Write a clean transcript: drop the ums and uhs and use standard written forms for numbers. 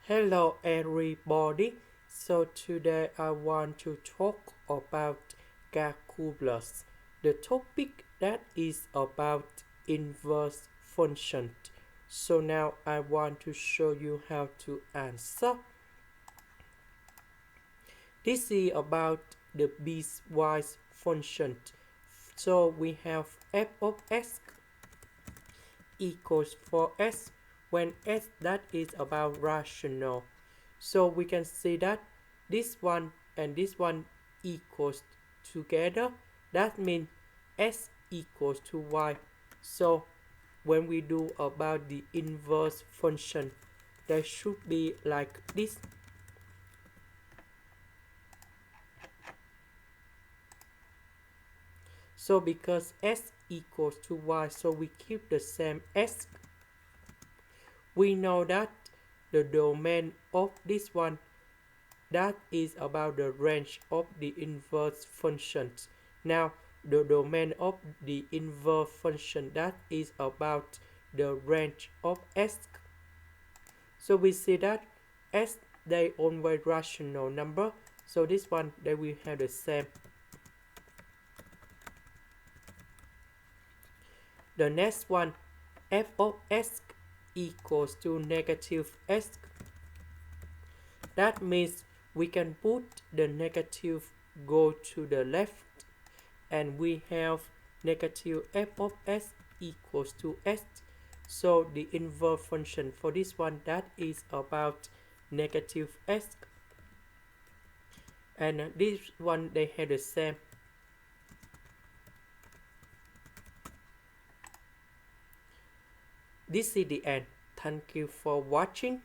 Hello everybody. So today I want to talk about calculus. The topic that is about inverse function. So now I want to show you how to answer. This is about the piecewise function. So we have f of s equals 4s when s that is about rational. So we can see that this one and this one equals together. That means s equals to y. So when we do about the inverse function, that should be like this. So because s equals to y, so we keep the same s. We know that the domain of this one that is about the range of the inverse functions. Now the domain of the inverse function that is about the range of s. So we see that s they always rational number. So this one they will have the same. The next one, f of s equals to negative s. That means we can put the negative go to the left and we have negative f of s equals to s. So the inverse function for this one that is about negative s. And this one they have the same. This is the end. Thank you for watching.